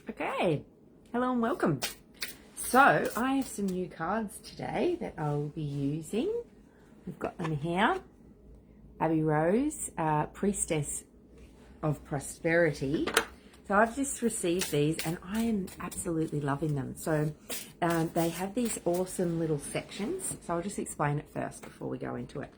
Okay, hello and welcome. So I have some new cards today that I'll be using. We've got them here. Abbey Rose, Priestess of Prosperity. So I've just received these and I am absolutely loving them. So they have these awesome little sections. So I'll just explain it first before we go into it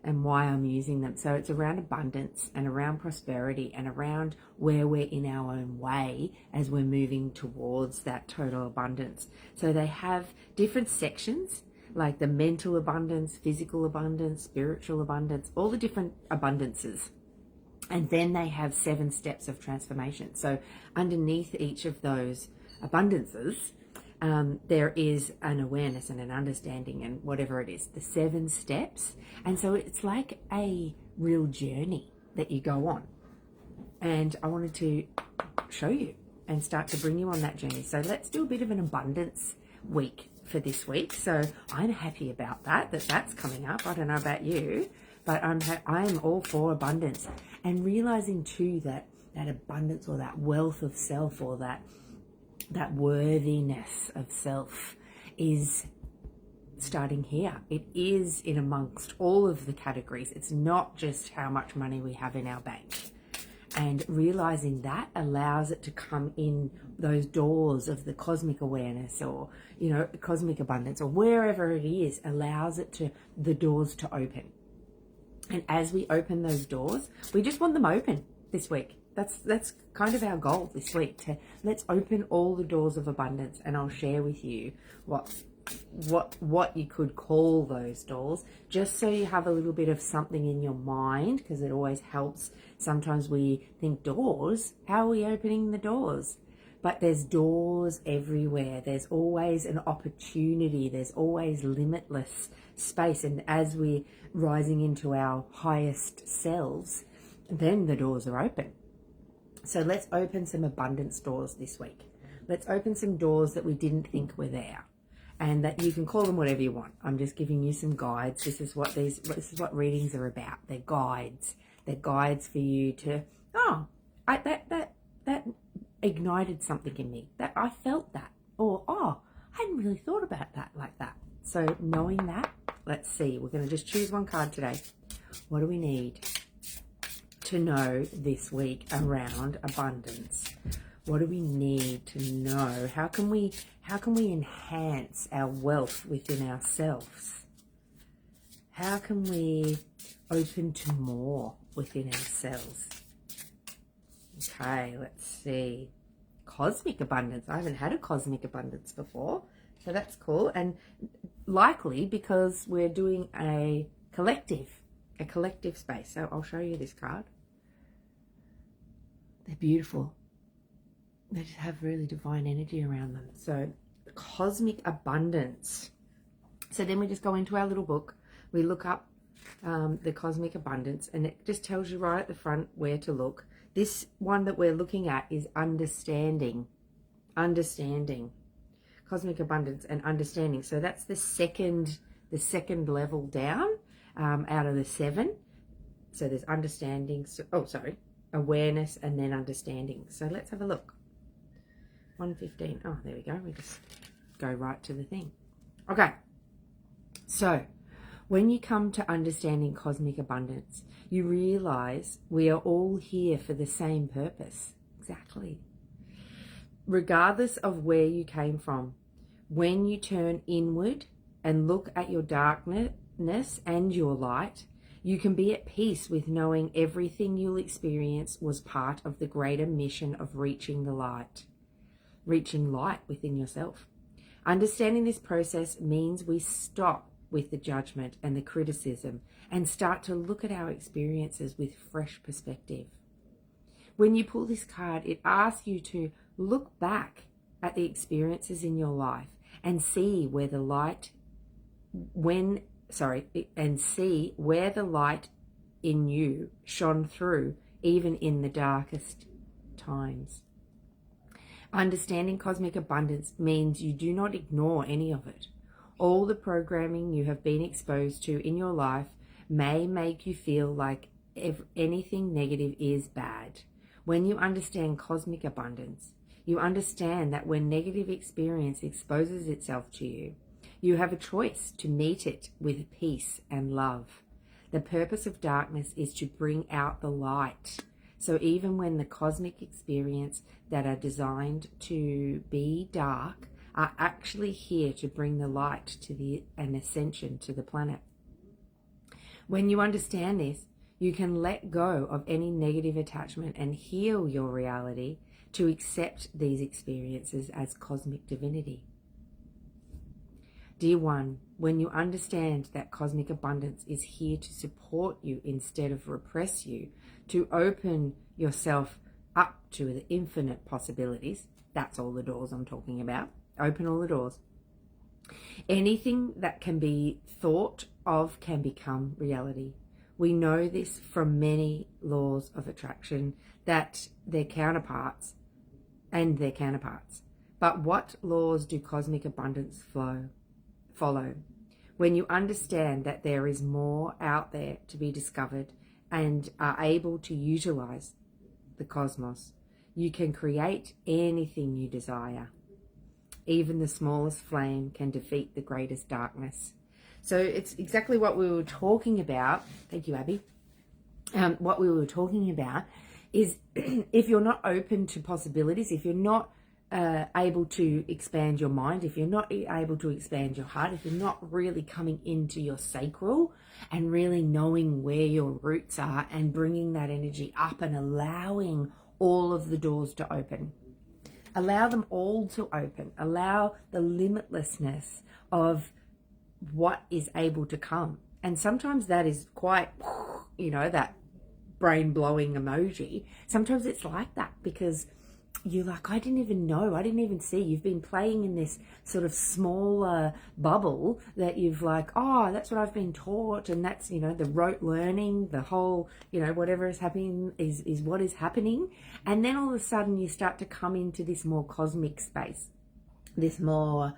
and why I'm using them. So it's around abundance and around prosperity and around where we're in our own way as we're moving towards that total abundance. So they have different sections like the mental abundance, physical abundance, spiritual abundance, all the different abundances. And then they have 7 steps of transformation. So underneath each of those abundances, there is an awareness and an understanding and whatever it is, the 7 steps. And so it's like a real journey that you go on. And I wanted to show you and start to bring you on that journey. So let's do a bit of an abundance week for this week. So I'm happy about that's coming up. I don't know about you, but I'm all for abundance and realizing too that abundance or that wealth of self or that worthiness of self is starting here. It is in amongst all of the categories. It's not just how much money we have in our bank. And realizing that allows it to come in those doors of the cosmic awareness or, cosmic abundance or wherever it is, allows the doors to open. And as we open those doors, we just want them open this week. That's kind of our goal this week, let's open all the doors of abundance, and I'll share with you what you could call those doors, just so you have a little bit of something in your mind, because it always helps. Sometimes we think doors, how are we opening the doors? But there's doors everywhere. There's always an opportunity. There's always limitless space. And as we're rising into our highest selves, then the doors are open. So let's open some abundance doors this week. Let's open some doors that we didn't think were there. And that you can call them whatever you want. I'm just giving you some guides. This is what readings are about. They're guides. They're guides for you to, that ignited something in me. That I felt that. Or, I hadn't really thought about that like that. So knowing that, let's see. We're going to just choose one card today. What do we need to know this week around abundance? What do we need to know? How can we enhance our wealth within ourselves? How can we open to more within ourselves? Okay, let's see. Cosmic abundance. I haven't had a cosmic abundance before, so that's cool. And likely because we're doing a collective space. So I'll show you this card. They're beautiful. They just have really divine energy around them. So cosmic abundance. So then we just go into our little book. We look up the cosmic abundance, and it just tells you right at the front where to look. This one that we're looking at is understanding. Cosmic abundance and understanding. So that's the second level down out of the 7. So there's understanding. Awareness and then understanding. So let's have a look. 115. Oh, there we go. We just go right to the thing. Okay. So when you come to understanding cosmic abundance, you realize we are all here for the same purpose. Exactly. Regardless of where you came from, when you turn inward and look at your darkness and your light, you can be at peace with knowing everything you'll experience was part of the greater mission of reaching light within yourself. Understanding this process means we stop with the judgment and the criticism and start to look at our experiences with fresh perspective. When you pull this card, it asks you to look back at the experiences in your life and see where the light in you shone through even in the darkest times. Understanding cosmic abundance means you do not ignore any of it. All the programming you have been exposed to in your life may make you feel like anything negative is bad. When you understand cosmic abundance, You understand that when negative experience exposes itself to you, you have a choice to meet it with peace and love. The purpose of darkness is to bring out the light. So even when the cosmic experience that are designed to be dark are actually here to bring the light to an ascension to the planet. When you understand this, you can let go of any negative attachment and heal your reality to accept these experiences as cosmic divinity. Dear one, when you understand that cosmic abundance is here to support you instead of repress you, to open yourself up to the infinite possibilities, that's all the doors I'm talking about. Open all the doors. Anything that can be thought of can become reality. We know this from many laws of attraction, that their counterparts. But what laws do cosmic abundance follow? When you understand that there is more out there to be discovered and are able to utilize the cosmos, you can create anything you desire. Even the smallest flame can defeat the greatest darkness. So it's exactly what we were talking about. Thank you, Abby. What we were talking about is if you're not open to possibilities, if you're not able to expand your mind, if you're not able to expand your heart, if you're not really coming into your sacral and really knowing where your roots are and bringing that energy up and allowing all of the doors to open. Allow them all to open. Allow the limitlessness of what is able to come. And sometimes that is quite, that brain-blowing emoji. Sometimes it's like that because you're like, I didn't even know. I didn't even see. You've been playing in this sort of smaller bubble that you've like, oh, that's what I've been taught. And that's, the rote learning, the whole, whatever is happening is what is happening. And then all of a sudden you start to come into this more cosmic space, this more,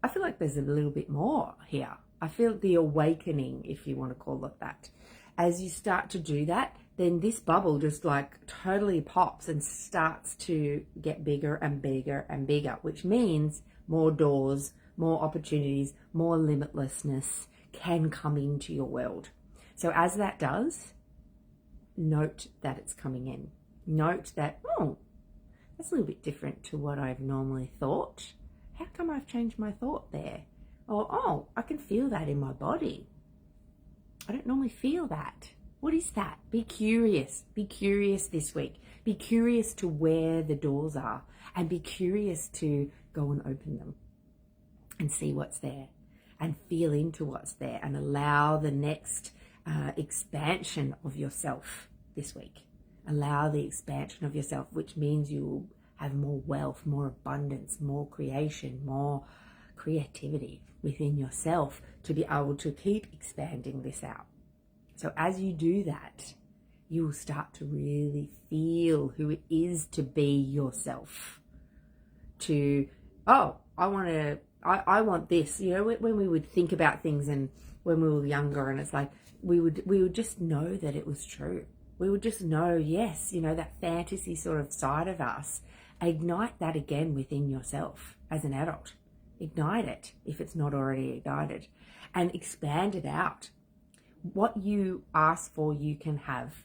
I feel like there's a little bit more here. I feel the awakening, if you want to call it that. As you start to do that, then this bubble just like totally pops and starts to get bigger and bigger and bigger, which means more doors, more opportunities, more limitlessness can come into your world. So as that does, note that it's coming in. Note that, that's a little bit different to what I've normally thought. How come I've changed my thought there? Or, I can feel that in my body. I don't normally feel that. What is that? Be curious. Be curious this week. Be curious to where the doors are and be curious to go and open them and see what's there and feel into what's there and allow the next expansion of yourself this week. Allow the expansion of yourself, which means you will have more wealth, more abundance, more creation, more creativity within yourself to be able to keep expanding this out. So as you do that, you will start to really feel who it is to be yourself. To, I want this. When we would think about things and when we were younger and it's like, we would just know that it was true. We would just know, yes, that fantasy sort of side of us. Ignite that again within yourself as an adult. Ignite it if it's not already ignited and expand it out. What you ask for, you can have.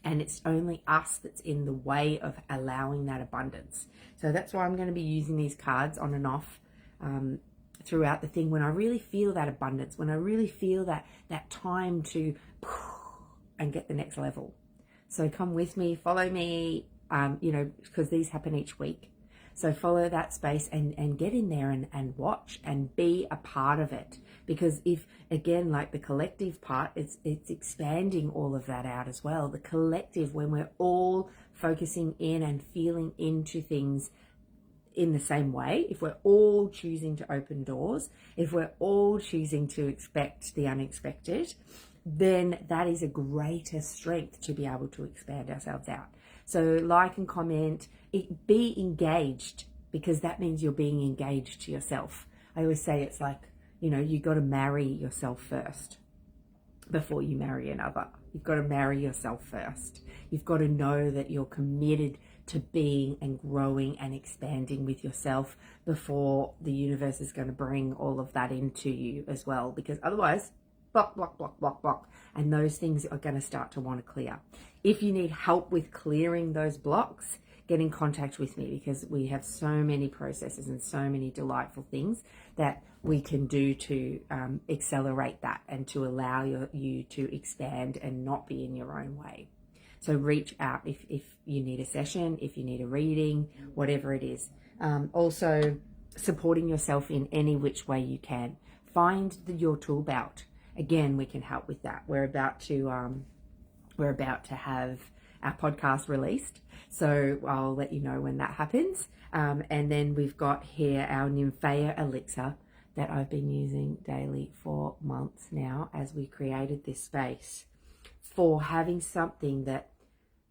And it's only us that's in the way of allowing that abundance. So that's why I'm going to be using these cards on and off throughout the thing when I really feel that abundance, when I really feel that time to and get the next level. So come with me, follow me, because these happen each week. So follow that space and get in there and watch and be a part of it. Because if, again, like the collective part, it's expanding all of that out as well. The collective, when we're all focusing in and feeling into things in the same way, if we're all choosing to open doors, if we're all choosing to expect the unexpected, then that is a greater strength to be able to expand ourselves out. So like and comment, be engaged, because that means you're being engaged to yourself. I always say it's like, you got to marry yourself first before you marry another. You've got to marry yourself first. You've got to know that you're committed to being and growing and expanding with yourself before the universe is going to bring all of that into you as well, because otherwise, block, block, block, block, block, and those things are going to start to want to clear. If you need help with clearing those blocks, get in contact with me, because we have so many processes and so many delightful things that we can do to accelerate that and to allow you to expand and not be in your own way. So reach out if you need a session, if you need a reading, whatever it is. Also, supporting yourself in any which way you can. Find your tool belt. Again, we can help with that. We're about to have our podcast released, so I'll let you know when that happens. And then we've got here our Nymphaea elixir that I've been using daily for months now, as we created this space for having something that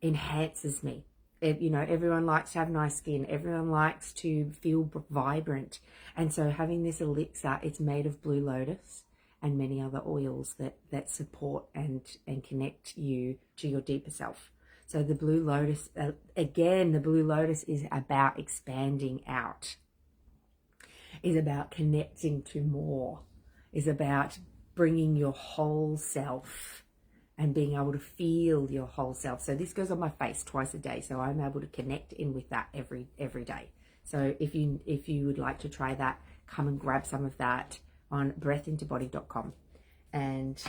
enhances me. Everyone likes to have nice skin. Everyone likes to feel vibrant. And so having this elixir, it's made of blue lotus and many other oils that support and connect you to your deeper self. So the blue lotus, again, the blue lotus is about expanding out, is about connecting to more, is about bringing your whole self and being able to feel your whole self. So this goes on my face twice a day, so I'm able to connect in with that every day. So if you would like to try that, come and grab some of that on breathintobody.com. And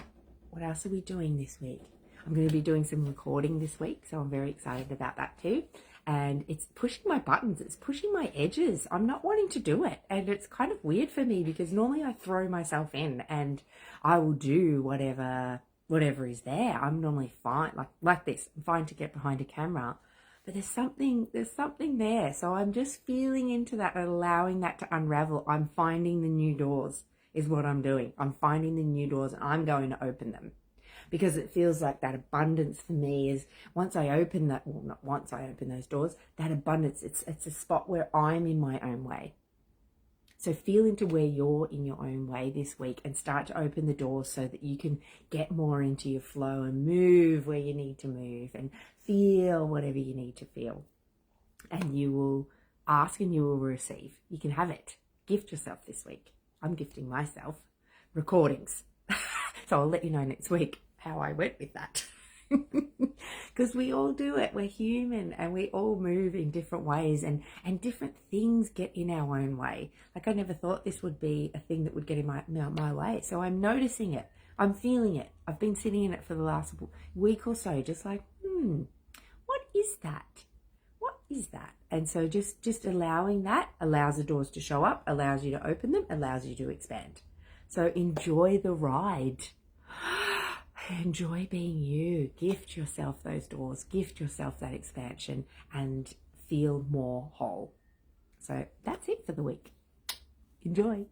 what else are we doing this week? I'm going to be doing some recording this week, so I'm very excited about that too. And it's pushing my buttons, it's pushing my edges. I'm not wanting to do it, and it's kind of weird for me, because normally I throw myself in and I will do whatever is there. I'm normally fine, like this. I'm fine to get behind a camera, but there's something there. So I'm just feeling into that and allowing that to unravel. I'm finding the new doors is what I'm doing. I'm finding the new doors and I'm going to open them, because it feels like that abundance for me is once I open that, well, not once I open those doors, that abundance, it's a spot where I'm in my own way. So feel into where you're in your own way this week and start to open the doors so that you can get more into your flow and move where you need to move and feel whatever you need to feel. And you will ask and you will receive. You can have it. Gift yourself this week. I'm gifting myself recordings. So I'll let you know next week how I went with that. Because we all do it. We're human and we all move in different ways, and different things get in our own way. Like, I never thought this would be a thing that would get in my way. So I'm noticing it. I'm feeling it. I've been sitting in it for the last week or so, just like, what is that? What is that? And so just allowing that allows the doors to show up, allows you to open them, allows you to expand. So enjoy the ride. Enjoy being you. Gift yourself those doors. Gift yourself that expansion and feel more whole. So that's it for the week. Enjoy.